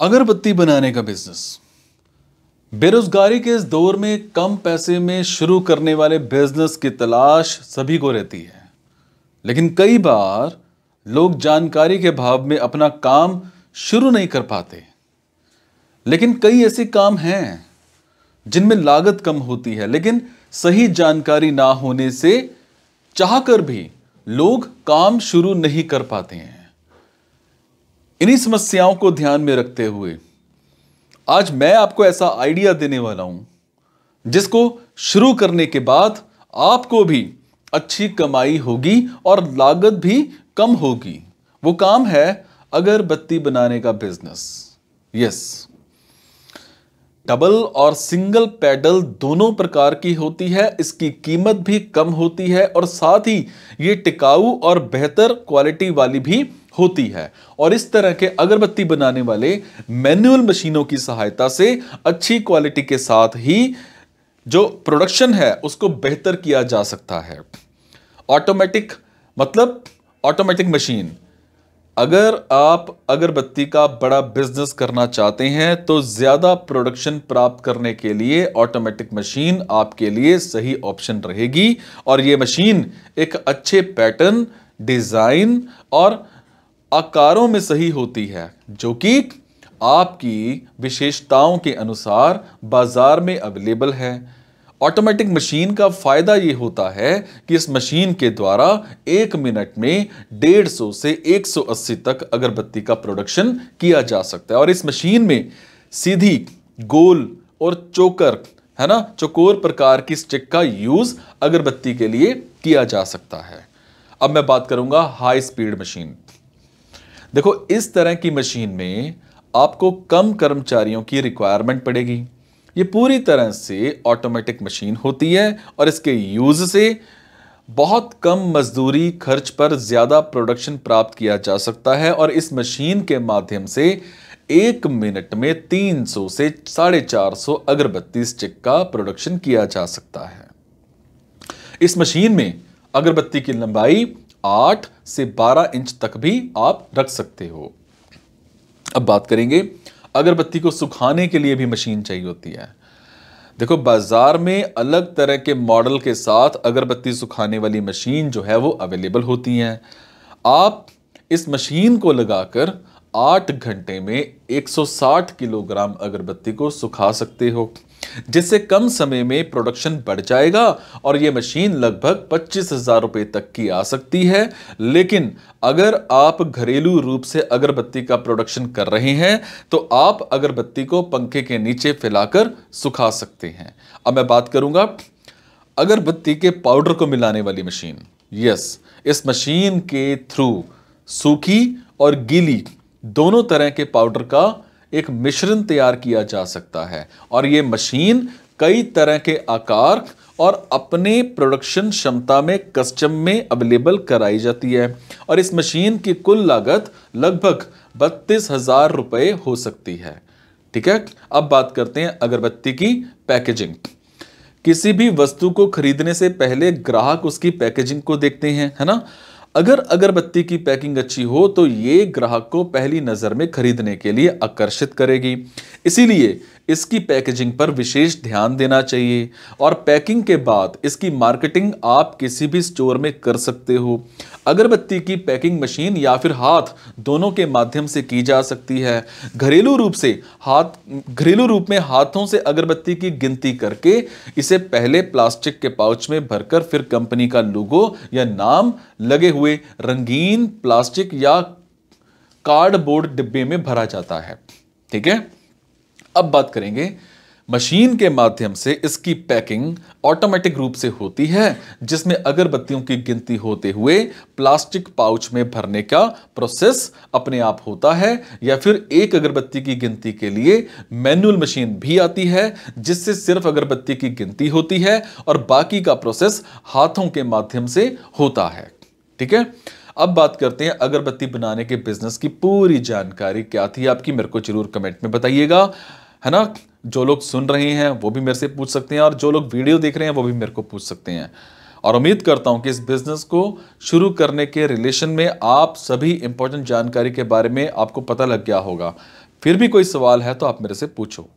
अगरबत्ती बनाने का बिजनेस। बेरोजगारी के इस दौर में कम पैसे में शुरू करने वाले बिजनेस की तलाश सभी को रहती है, लेकिन कई बार लोग जानकारी के अभाव में अपना काम शुरू नहीं कर पाते। लेकिन कई ऐसे काम हैं जिनमें लागत कम होती है, लेकिन सही जानकारी ना होने से चाहकर भी लोग काम शुरू नहीं कर पाते हैं। इन्हीं समस्याओं को ध्यान में रखते हुए आज मैं आपको ऐसा आइडिया देने वाला हूं जिसको शुरू करने के बाद आपको भी अच्छी कमाई होगी और लागत भी कम होगी। वो काम है अगरबत्ती बनाने का बिजनेस। यस, डबल और सिंगल पैडल दोनों प्रकार की होती है, इसकी कीमत भी कम होती है और साथ ही ये टिकाऊ और बेहतर क्वालिटी वाली भी होती है। और इस तरह के अगरबत्ती बनाने वाले मैनुअल मशीनों की सहायता से अच्छी क्वालिटी के साथ ही जो प्रोडक्शन है उसको बेहतर किया जा सकता है। ऑटोमेटिक मतलब ऑटोमेटिक मशीन। अगर आप अगरबत्ती का बड़ा बिजनेस करना चाहते हैं तो ज्यादा प्रोडक्शन प्राप्त करने के लिए ऑटोमेटिक मशीन आपके लिए सही ऑप्शन रहेगी। और यह मशीन एक अच्छे पैटर्न, डिजाइन और आकारों में सही होती है जो कि आपकी विशेषताओं के अनुसार बाजार में अवेलेबल है। ऑटोमेटिक मशीन का फायदा यह होता है कि इस मशीन के द्वारा 1 मिनट में 150 से 180 तक अगरबत्ती का प्रोडक्शन किया जा सकता है। और इस मशीन में सीधी, गोल और चोकर है ना, चौकोर प्रकार की स्टिक का यूज अगरबत्ती के लिए किया जा सकता है। अब मैं बात करूंगा हाई स्पीड मशीन। देखो, इस तरह की मशीन में आपको कम कर्मचारियों की रिक्वायरमेंट पड़ेगी। ये पूरी तरह से ऑटोमेटिक मशीन होती है और इसके यूज से बहुत कम मजदूरी खर्च पर ज्यादा प्रोडक्शन प्राप्त किया जा सकता है। और इस मशीन के माध्यम से 1 मिनट में 300 से 450 अगरबत्ती स्टिक का प्रोडक्शन किया जा सकता है। इस मशीन में अगरबत्ती की लंबाई 8 से 12 इंच तक भी आप रख सकते हो। अब बात करेंगे, अगरबत्ती को सुखाने के लिए भी मशीन चाहिए होती है। देखो, बाजार में अलग तरह के मॉडल के साथ अगरबत्ती सुखाने वाली मशीन जो है वो अवेलेबल होती हैं। आप इस मशीन को लगाकर 8 घंटे में 160 किलोग्राम अगरबत्ती को सुखा सकते हो, जिससे कम समय में प्रोडक्शन बढ़ जाएगा और यह मशीन लगभग 25,000 रुपए तक की आ सकती है। लेकिन अगर आप घरेलू रूप से अगरबत्ती का प्रोडक्शन कर रहे हैं तो आप अगरबत्ती को पंखे के नीचे फैलाकर सुखा सकते हैं। अब मैं बात करूंगा अगरबत्ती के पाउडर को मिलाने वाली मशीन। यस, इस मशीन के थ्रू सूखी और गीली दोनों तरह के पाउडर का एक मिश्रण तैयार किया जा सकता है। और यह मशीन कई तरह के आकार और अपने प्रोडक्शन क्षमता में कस्टम में अवेलेबल कराई जाती है। और इस मशीन की कुल लागत लगभग 32,000 रुपए हो सकती है। ठीक है, अब बात करते हैं अगरबत्ती की पैकेजिंग। किसी भी वस्तु को खरीदने से पहले ग्राहक उसकी पैकेजिंग को देखते हैं, है ना। अगर अगरबत्ती की पैकिंग अच्छी हो तो ये ग्राहक को पहली नजर में खरीदने के लिए आकर्षित करेगी। इसीलिए इसकी पैकेजिंग पर विशेष ध्यान देना चाहिए। और पैकिंग के बाद इसकी मार्केटिंग आप किसी भी स्टोर में कर सकते हो। अगरबत्ती की पैकिंग मशीन या फिर हाथ दोनों के माध्यम से की जा सकती है। घरेलू रूप में हाथों से अगरबत्ती की गिनती करके इसे पहले प्लास्टिक के पाउच में भरकर फिर कंपनी का लोगो या नाम लगे हुए रंगीन प्लास्टिक या कार्डबोर्ड डिब्बे में भरा जाता है। ठीक है, अब बात करेंगे मशीन के माध्यम से इसकी पैकिंग ऑटोमेटिक रूप से होती है, जिसमें अगरबत्तियों की गिनती होते हुए प्लास्टिक पाउच में भरने का प्रोसेस अपने आप होता है। या फिर एक अगरबत्ती की गिनती के लिए मैनुअल मशीन भी आती है, जिससे सिर्फ अगरबत्ती की गिनती होती है और बाकी का प्रोसेस हाथों के माध्यम से होता है। ठीक है, अब बात करते हैं अगरबत्ती बनाने के बिजनेस की पूरी जानकारी क्या थी आपकी, मेरे को जरूर कमेंट में बताइएगा, है ना। जो लोग सुन रहे हैं वो भी मेरे से पूछ सकते हैं और जो लोग वीडियो देख रहे हैं वो भी मेरे को पूछ सकते हैं। और उम्मीद करता हूं कि इस बिजनेस को शुरू करने के रिलेशन में आप सभी इंपॉर्टेंट जानकारी के बारे में आपको पता लग गया होगा। फिर भी कोई सवाल है तो आप मेरे से पूछो।